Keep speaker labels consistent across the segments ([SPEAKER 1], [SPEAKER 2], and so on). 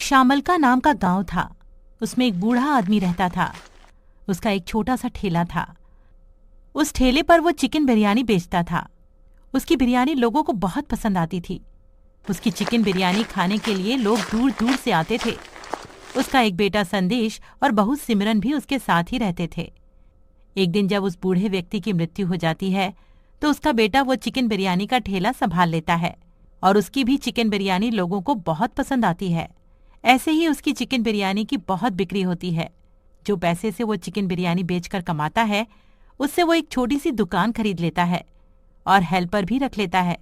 [SPEAKER 1] श्यामलका नाम का गांव था। उसमें एक बूढ़ा आदमी रहता था। उसका एक छोटा सा ठेला था। उस ठेले पर वो चिकन बिरयानी बेचता था। उसकी बिरयानी लोगों को बहुत पसंद आती थी। उसकी चिकन बिरयानी खाने के लिए लोग दूर दूर से आते थे। उसका एक बेटा संदेश और बहू सिमरन भी उसके साथ ही रहते थे। एक दिन जब उस बूढ़े व्यक्ति की मृत्यु हो जाती है तो उसका बेटा वो चिकन बिरयानी का ठेला संभाल लेता है और उसकी भी चिकन बिरयानी लोगों को बहुत पसंद आती है। ऐसे ही उसकी चिकन बिरयानी की बहुत बिक्री होती है। जो पैसे से वो चिकन बिरयानी बेचकर कमाता है उससे वो एक छोटी सी दुकान खरीद लेता है और हेल्पर भी रख लेता है।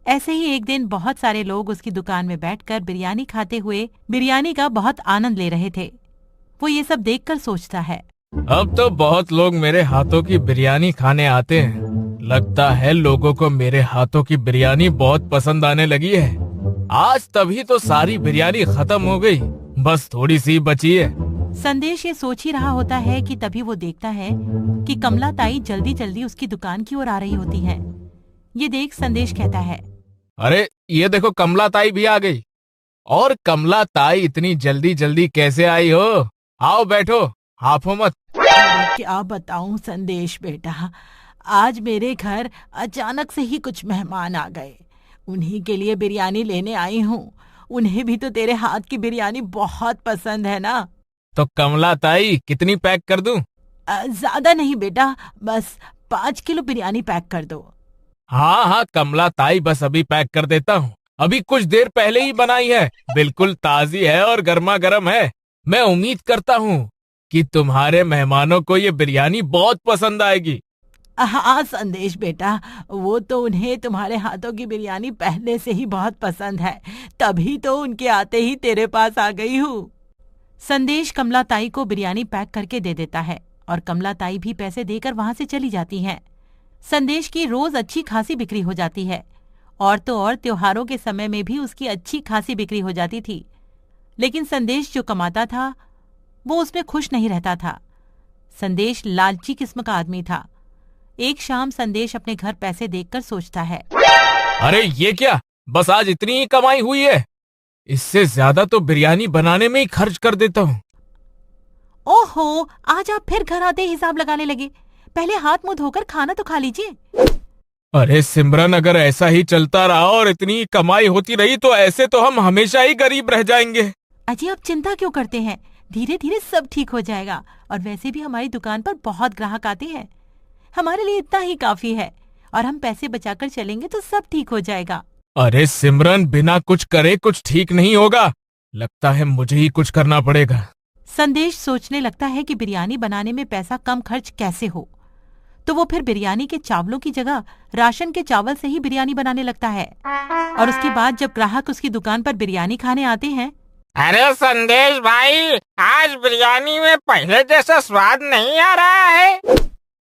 [SPEAKER 1] ऐसे ही एक दिन बहुत सारे लोग उसकी दुकान में बैठकर बिरयानी खाते हुए बिरयानी का बहुत आनंद ले रहे थे। वो ये सब देखकर सोचता है,
[SPEAKER 2] अब तो बहुत लोग मेरे हाथों की बिरयानी खाने आते हैं। लगता है लोगों को मेरे हाथों की बिरयानी बहुत पसंद आने लगी है। आज तभी तो सारी बिरयानी खत्म हो गई, बस थोड़ी सी बची है।
[SPEAKER 1] संदेश ये सोच ही रहा होता है कि तभी वो देखता है कि कमला ताई जल्दी जल्दी उसकी दुकान की ओर आ रही होती है। ये देख संदेश कहता है,
[SPEAKER 2] अरे ये देखो कमला ताई भी आ गई। और कमला ताई इतनी जल्दी जल्दी कैसे आई हो? आओ बैठो, हाफो मत।
[SPEAKER 1] क्या बताऊं संदेश बेटा, आज मेरे घर अचानक से ही कुछ मेहमान आ गए। उन्हीं के लिए बिरयानी लेने आई हूँ। उन्हें भी तो तेरे हाथ की बिरयानी बहुत पसंद है ना।
[SPEAKER 2] तो कमला ताई कितनी पैक कर दूं?
[SPEAKER 1] ज्यादा नहीं बेटा, बस 5 किलो बिरयानी पैक कर दो।
[SPEAKER 2] हाँ हाँ कमला ताई, बस अभी पैक कर देता हूँ। अभी कुछ देर पहले ही बनाई है, बिल्कुल ताजी है और गर्मा गर्म है। मैं उम्मीद करता हूँ कि तुम्हारे मेहमानों को ये बिरयानी बहुत पसंद आएगी।
[SPEAKER 1] हाँ संदेश बेटा, वो तो उन्हें तुम्हारे हाथों की बिरयानी पहले से ही बहुत पसंद है, तभी तो उनके आते ही तेरे पास आ गई हूँ। संदेश कमला ताई को बिरयानी पैक करके दे देता है और कमला ताई भी पैसे देकर वहां से चली जाती हैं। संदेश की रोज अच्छी खासी बिक्री हो जाती है और तो और त्योहारों के समय में भी उसकी अच्छी खासी बिक्री हो जाती थी। लेकिन संदेश जो कमाता था वो उसमें खुश नहीं रहता था। संदेश लालची किस्म का आदमी था। एक शाम संदेश अपने घर पैसे देखकर सोचता है,
[SPEAKER 2] अरे ये क्या, बस आज इतनी ही कमाई हुई है? इससे ज्यादा तो बिरयानी बनाने में ही खर्च कर देता हूँ।
[SPEAKER 1] ओहो, आज आप फिर घर आते हिसाब लगाने लगे। पहले हाथ मुंह धोकर खाना तो खा लीजिए।
[SPEAKER 2] अरे सिमरन, अगर ऐसा ही चलता रहा और इतनी कमाई होती रही तो ऐसे तो हम हमेशा ही गरीब रह जाएंगे।
[SPEAKER 1] अजी आप चिंता क्यों करते हैं, धीरे धीरे सब ठीक हो जाएगा। और वैसे भी हमारी दुकान पर बहुत ग्राहक आते हैं, हमारे लिए इतना ही काफी है और हम पैसे बचाकर चलेंगे तो सब ठीक हो जाएगा।
[SPEAKER 2] अरे सिमरन, बिना कुछ करे कुछ ठीक नहीं होगा। लगता है मुझे ही कुछ करना पड़ेगा।
[SPEAKER 1] संदेश सोचने लगता है कि बिरयानी बनाने में पैसा कम खर्च कैसे हो, तो वो फिर बिरयानी के चावलों की जगह राशन के चावल से ही बिरयानी बनाने लगता है। और उसके बाद जब ग्राहक उसकी दुकान पर बिरयानी खाने आते हैं,
[SPEAKER 3] अरे संदेश भाई, आज बिरयानी में पहले जैसा स्वाद नहीं आ रहा है।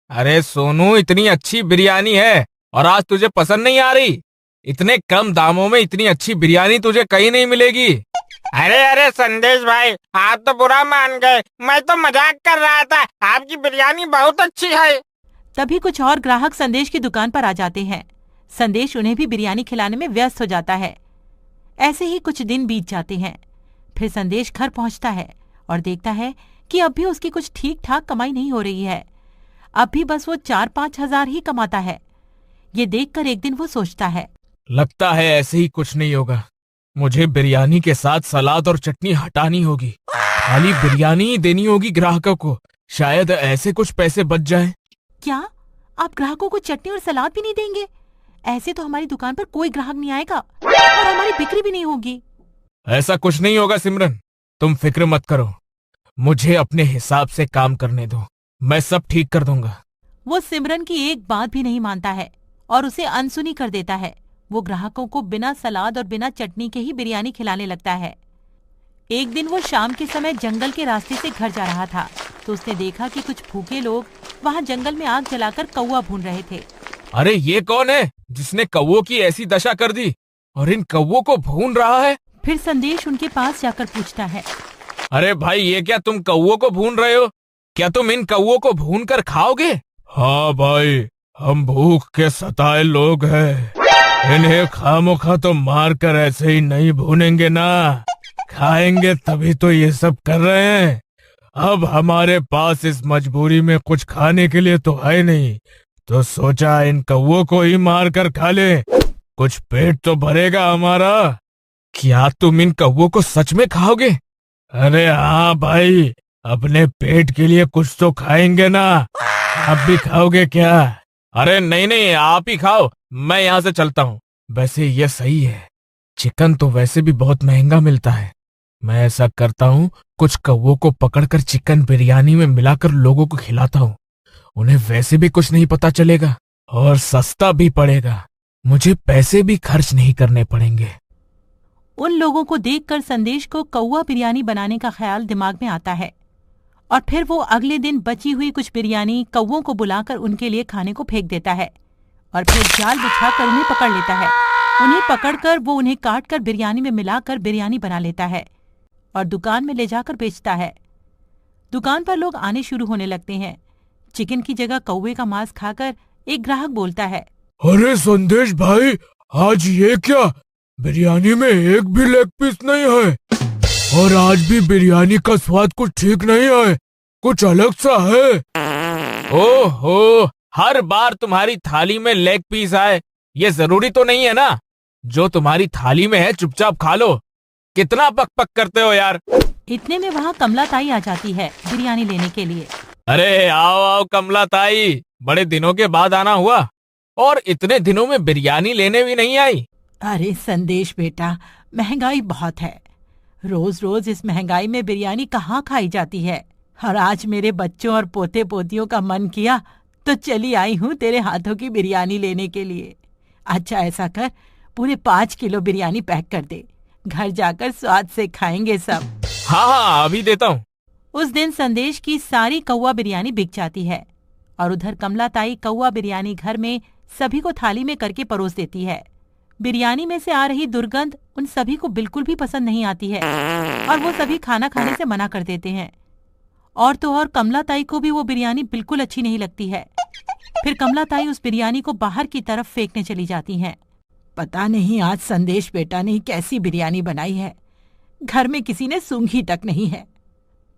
[SPEAKER 2] अरे सोनू, इतनी अच्छी बिरयानी है और आज तुझे पसंद नहीं आ रही? इतने कम दामों में इतनी अच्छी बिरयानी तुझे कहीं नहीं मिलेगी।
[SPEAKER 3] अरे संदेश भाई, आप तो बुरा मान गए, मैं तो मजाक कर रहा था। आपकी बिरयानी बहुत अच्छी है।
[SPEAKER 1] तभी कुछ और ग्राहक संदेश की दुकान पर आ जाते हैं। संदेश उन्हें भी बिरयानी खिलाने में व्यस्त हो जाता है। ऐसे ही कुछ दिन बीत जाते हैं। फिर संदेश घर पहुंचता है और देखता है कि अब भी उसकी कुछ ठीक ठाक कमाई नहीं हो रही है। अब भी बस वो 4-5 हजार ही कमाता है। ये देखकर एक दिन वो सोचता है,
[SPEAKER 2] लगता है ऐसे ही कुछ नहीं होगा। मुझे बिरयानी के साथ सलाद और चटनी हटानी होगी। खाली बिरयानी ही देनी होगी ग्राहकों को, शायद ऐसे कुछ पैसे बच जाए।
[SPEAKER 1] क्या आप ग्राहकों को चटनी और सलाद भी नहीं देंगे? ऐसे तो हमारी दुकान पर कोई ग्राहक नहीं आएगा और हमारी बिक्री भी नहीं होगी।
[SPEAKER 2] ऐसा कुछ नहीं होगा सिमरन, तुम फिक्र मत करो। मुझे अपने हिसाब से काम करने दो, मैं सब ठीक कर दूंगा।
[SPEAKER 1] वो सिमरन की एक बात भी नहीं मानता है और उसे अनसुनी कर देता है। वो ग्राहकों को बिना सलाद और बिना चटनी के ही बिरयानी खिलाने लगता है। एक दिन वो शाम के समय जंगल के रास्ते से घर जा रहा था तो उसने देखा कि कुछ भूखे लोग वहाँ जंगल में आग जलाकर कौवा भून रहे थे।
[SPEAKER 2] अरे ये कौन है जिसने कौवों की ऐसी दशा कर दी और इन कौवों को भून रहा है?
[SPEAKER 1] फिर संदेश उनके पास जाकर पूछता है,
[SPEAKER 2] अरे भाई, ये क्या तुम कौवों को भून रहे हो? क्या तुम इन कौवों को भून कर खाओगे? हाँ भाई, हम भूख के सताए लोग हैं। इन्हें खामोखा तो मार कर ऐसे ही नहीं भूनेंगे ना। खाएंगे तभी तो ये सब कर रहे हैं। अब हमारे पास इस मजबूरी में कुछ खाने के लिए तो है नहीं, तो सोचा इन कौवों को ही मार कर खा ले, कुछ पेट तो भरेगा हमारा। क्या तुम इन कौवों को सच में खाओगे? अरे हाँ भाई, अपने पेट के लिए कुछ तो खाएंगे ना। आप भी खाओगे क्या? अरे नहीं नहीं, आप ही खाओ, मैं यहाँ से चलता हूँ। वैसे ये सही है, चिकन तो वैसे भी बहुत महंगा मिलता है। मैं ऐसा करता हूँ, कुछ कौवों को पकड़कर चिकन बिरयानी में मिलाकर लोगों को खिलाता हूँ। उन्हें वैसे भी कुछ नहीं पता चलेगा और सस्ता भी पड़ेगा। मुझे पैसे भी खर्च नहीं करने पड़ेंगे।
[SPEAKER 1] उन लोगों को देखकर संदेश को कौवा बिरयानी बनाने का ख्याल दिमाग में आता है और फिर वो अगले दिन बची हुई कुछ बिरयानी कौवों को बुलाकर उनके लिए खाने को फेंक देता है और फिर जाल बिछाकर उन्हें पकड़ लेता है। उन्हें पकड़कर वो उन्हें काटकर बिरयानी में मिलाकर बिरयानी बना लेता है और दुकान में ले जाकर बेचता है। दुकान पर लोग आने शुरू होने लगते हैं। चिकन की जगह कौवे का मांस खाकर एक ग्राहक बोलता है,
[SPEAKER 2] अरे संदेश भाई, आज ये क्या, बिरयानी में एक भी लेग पीस नहीं है और आज भी बिरयानी का स्वाद कुछ ठीक नहीं है, कुछ अलग सा है। ओहो, हर बार तुम्हारी थाली में लेग पीस आए, ये जरूरी तो नहीं है ना। जो तुम्हारी थाली में है चुपचाप खा लो। कितना पक पक करते हो यार।
[SPEAKER 1] इतने में वहाँ कमला ताई आ जाती है बिरयानी लेने के लिए।
[SPEAKER 2] अरे आओ आओ कमला ताई, बड़े दिनों के बाद आना हुआ और इतने दिनों में बिरयानी लेने भी नहीं आई।
[SPEAKER 1] अरे संदेश बेटा, महंगाई बहुत है, रोज रोज इस महंगाई में बिरयानी कहाँ खाई जाती है। और आज मेरे बच्चों और पोते पोतियों का मन किया तो चली आई हूँ तेरे हाथों की बिरयानी लेने के लिए। अच्छा ऐसा कर, पूरे 5 किलो बिरयानी पैक कर दे, घर जाकर स्वाद से खाएंगे सब।
[SPEAKER 2] हाँ हाँ, अभी देता हूँ।
[SPEAKER 1] उस दिन संदेश की सारी कौवा बिरयानी बिक जाती है और उधर कमला ताई कौवा बिरयानी घर में सभी को थाली में करके परोस देती है। बिरयानी में से आ रही दुर्गंध उन सभी को बिल्कुल भी पसंद नहीं आती है और वो सभी खाना खाने से मना कर देते हैं। और तो और कमला ताई को भी वो बिरयानी बिल्कुल अच्छी नहीं लगती है। फिर कमला ताई उस बिरयानी को बाहर की तरफ फेंकने चली जाती हैं। पता नहीं आज संदेश बेटा ने कैसी बिरयानी बनाई है, घर में किसी ने सूंघी तक नहीं है।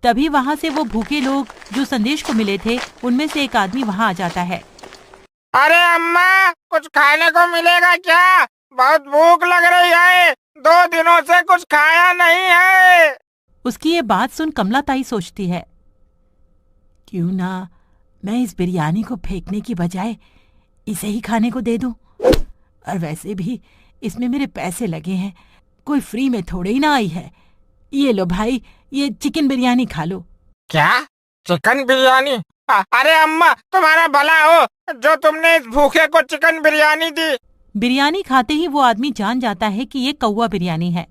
[SPEAKER 1] तभी वहाँ से वो भूखे लोग जो संदेश को मिले थे, उनमें से एक आदमी वहाँ आ जाता है।
[SPEAKER 3] अरे अम्मा, कुछ खाने को मिलेगा क्या? बहुत भूख लग रही है, 2 दिनों से कुछ खाया नहीं है।
[SPEAKER 1] उसकी ये बात सुन कमला ताई सोचती है, क्यों ना मैं इस बिरयानी को फेंकने की बजाय इसे ही खाने को दे दूं। और वैसे भी इसमें मेरे पैसे लगे हैं, कोई फ्री में थोड़े ही ना आई है। ये लो भाई, ये चिकन बिरयानी खा लो।
[SPEAKER 3] क्या? चिकन बिरयानी? अरे अम्मा, तुम्हारा भला हो जो तुमने इस भूखे को चिकन बिरयानी दी।
[SPEAKER 1] बिरयानी खाते ही वो आदमी जान जाता है कि ये कौवा बिरयानी है।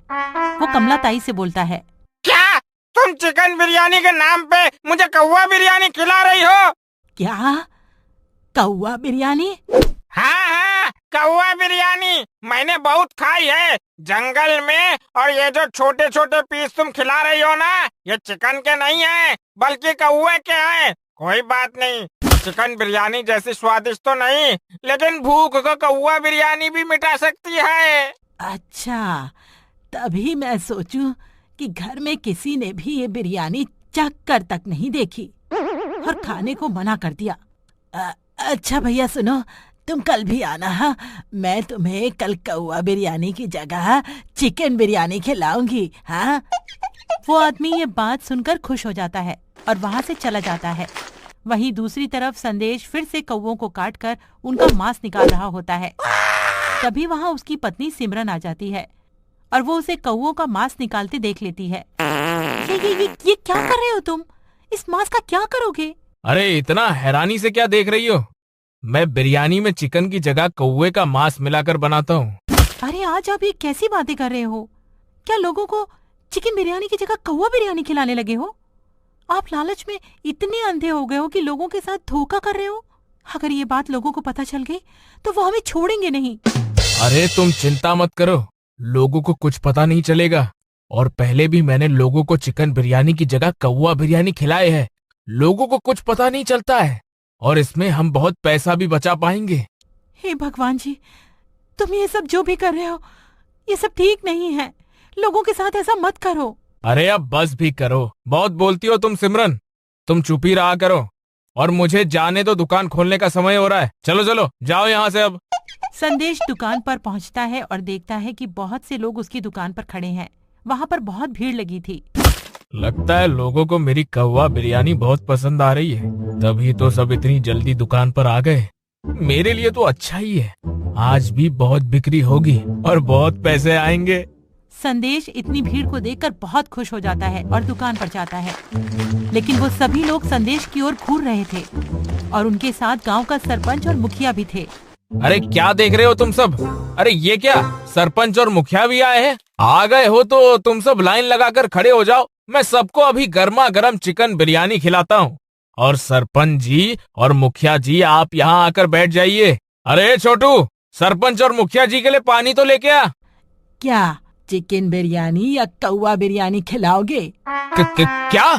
[SPEAKER 1] वो कमला ताई से बोलता है,
[SPEAKER 3] क्या तुम चिकन बिरयानी के नाम पे मुझे कौवा बिरयानी खिला रही हो?
[SPEAKER 1] क्या कौवा बिरयानी?
[SPEAKER 3] हाँ हाँ, कौवा बिरयानी मैंने बहुत खाई है जंगल में। और ये जो छोटे छोटे पीस तुम खिला रही हो ना, ये चिकन के नहीं है बल्कि कौवे के हैं। कोई बात नहीं, चिकन बिरयानी जैसी स्वादिष्ट तो नहीं, लेकिन भूख को कौवा बिरयानी भी मिटा सकती है।
[SPEAKER 1] अच्छा, तभी मैं सोचूं कि घर में किसी ने भी ये बिरयानी चख कर तक नहीं देखी और खाने को मना कर दिया। अच्छा भैया सुनो, तुम कल भी आना। हाँ, मैं तुम्हें कल कौवा बिरयानी की जगह चिकन बिरयानी खिलाऊंगी। हाँ। वो आदमी ये बात सुनकर खुश हो जाता है और वहाँ से चला जाता है। वहीं दूसरी तरफ संदेश फिर से कौवों को काटकर उनका मांस निकाल रहा होता है। तभी वहाँ उसकी पत्नी सिमरन आ जाती है और वो उसे कौवों का मांस निकालते देख लेती है। ये क्या कर रहे हो तुम? इस मांस का क्या करोगे?
[SPEAKER 2] अरे इतना हैरानी से क्या देख रही हो? मैं बिरयानी में चिकन की जगह कौवे का मांस मिलाकर बनाता हूँ।
[SPEAKER 1] अरे आज आप ये कैसी बातें कर रहे हो? क्या लोगों को चिकन बिरयानी की जगह कौवा बिरयानी खिलाने लगे हो? आप लालच में इतने अंधे हो गए हो कि लोगों के साथ धोखा कर रहे हो। अगर ये बात लोगों को पता चल गई तो वो हमें छोड़ेंगे नहीं।
[SPEAKER 2] अरे तुम चिंता मत करो, लोगों को कुछ पता नहीं चलेगा। और पहले भी मैंने लोगों को चिकन बिरयानी की जगह कौवा बिरयानी खिलाए है, लोगों को कुछ पता नहीं चलता है और इसमें हम बहुत पैसा भी बचा पाएंगे।
[SPEAKER 1] हे भगवान जी, तुम ये सब जो भी कर रहे हो ये सब ठीक नहीं है। लोगों के साथ ऐसा मत करो।
[SPEAKER 2] अरे अब बस भी करो, बहुत बोलती हो तुम सिमरन। तुम चुप ही रहा करो और मुझे जाने दो, दुकान खोलने का समय हो रहा है। चलो चलो जाओ यहाँ से अब।
[SPEAKER 1] संदेश दुकान पर पहुंचता है और देखता है कि बहुत से लोग उसकी दुकान पर खड़े हैं। वहाँ पर बहुत भीड़ लगी थी।
[SPEAKER 2] लगता है लोगों को मेरी कौवा बिरयानी बहुत पसंद आ रही है, तभी तो सब इतनी जल्दी दुकान पर आ गए। मेरे लिए तो अच्छा ही है, आज भी बहुत बिक्री होगी और बहुत पैसे आएंगे।
[SPEAKER 1] संदेश इतनी भीड़ को देखकर बहुत खुश हो जाता है और दुकान पर जाता है, लेकिन वो सभी लोग संदेश की ओर घूर रहे थे और उनके साथ गांव का सरपंच और मुखिया भी थे।
[SPEAKER 2] अरे क्या देख रहे हो तुम सब? अरे ये क्या, सरपंच और मुखिया भी आए हैं? आ गए हो तो तुम सब लाइन लगाकर खड़े हो जाओ, मैं सबको अभी गर्मा गर्म चिकन बिरयानी खिलाता हूँ। और सरपंच जी और मुखिया जी आप यहाँ आकर बैठ जाइए। अरे छोटू, सरपंच और मुखिया जी के लिए पानी तो लेके आ।
[SPEAKER 1] क्या चिकन बिरयानी या कौवा बिरयानी खिलाओगे?
[SPEAKER 2] क्या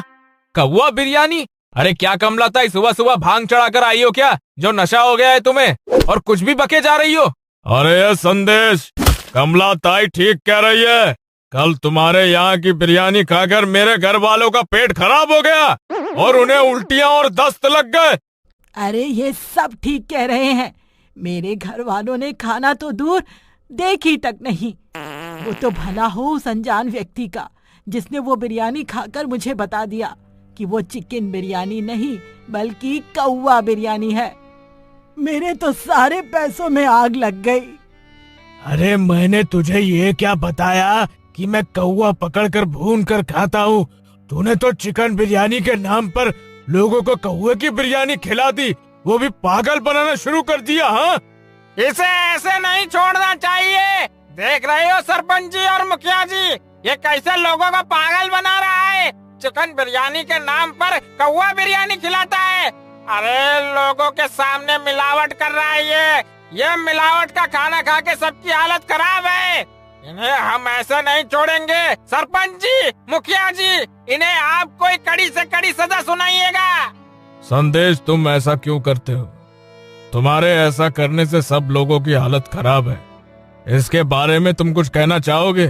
[SPEAKER 2] कौवा बिरयानी? अरे क्या कमला ताई, सुबह सुबह भांग चढ़ाकर आई हो क्या, जो नशा हो गया है तुम्हें, और कुछ भी बके जा रही हो? अरे संदेश, कमला ताई ठीक कह रही है। कल तुम्हारे यहाँ की बिरयानी खाकर मेरे घर वालों का पेट खराब हो गया और उन्हें उल्टियाँ और दस्त लग गए।
[SPEAKER 1] अरे ये सब ठीक कह रहे हैं, मेरे घर वालों ने खाना तो दूर देखी तक नहीं। वो तो भला हो उस अनजान व्यक्ति का जिसने वो बिरयानी खाकर मुझे बता दिया कि वो चिकन बिरयानी नहीं बल्कि कौवा बिरयानी है। मेरे तो सारे पैसों में आग लग गई।
[SPEAKER 2] अरे मैंने तुझे ये क्या बताया कि मैं कौवा पकड़कर भून कर खाता हूँ? तूने तो चिकन बिरयानी के नाम पर लोगों को कौवे की बिरयानी खिला दी, वो भी पागल बनाना शुरू कर दिया। हाँ,
[SPEAKER 3] इसे ऐसे नहीं छोड़ना चाहिए। देख रहे हो सरपंच जी और मुखिया जी, ये कैसे लोगों को पागल बना रहा है। चिकन बिरयानी के नाम पर कौवा बिरयानी खिलाता है। अरे लोगों के सामने मिलावट कर रहा है ये मिलावट का खाना खा के सबकी हालत खराब है। इन्हें हम ऐसे नहीं छोड़ेंगे। सरपंच जी, मुखिया जी, इन्हें आप कोई कड़ी से कड़ी सजा सुनाइएगा।
[SPEAKER 2] संदेश, तुम ऐसा क्यों करते हो? तुम्हारे ऐसा करने से सब लोगों की हालत खराब है। इसके बारे में तुम कुछ कहना चाहोगे?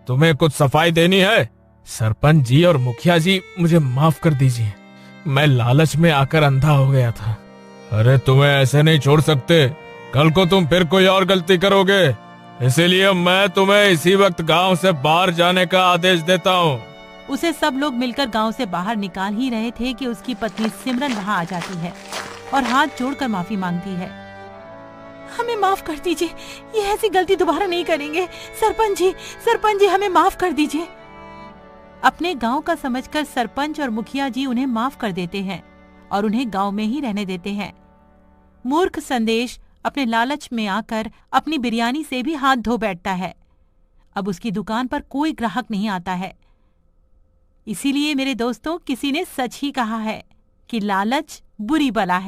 [SPEAKER 2] तुम्हें कुछ सफाई देनी है? सरपंच जी और मुखिया जी, मुझे माफ कर दीजिए, मैं लालच में आकर अंधा हो गया था। अरे तुम्हें ऐसे नहीं छोड़ सकते, कल को तुम फिर कोई और गलती करोगे, इसीलिए मैं तुम्हें इसी वक्त गांव से बाहर जाने का आदेश देता हूँ।
[SPEAKER 1] उसे सब लोग मिलकर गांव से बाहर निकाल ही रहे थे कि उसकी पत्नी सिमरन वहां आ जाती है और हाथ जोड़कर माफी मांगती है। हमें माफ कर दीजिए, ये ऐसी गलती दोबारा नहीं करेंगे। सरपंच जी हमें माफ कर दीजिए। अपने गांव का समझकर सरपंच और मुखिया जी उन्हें माफ कर देते हैं और उन्हें गांव में ही रहने देते हैं। मूर्ख संदेश अपने लालच में आकर अपनी बिरयानी से भी हाथ धो बैठता है। अब उसकी दुकान पर कोई ग्राहक नहीं आता है। इसीलिए मेरे दोस्तों, किसी ने सच ही कहा है कि लालच बुरी बला है।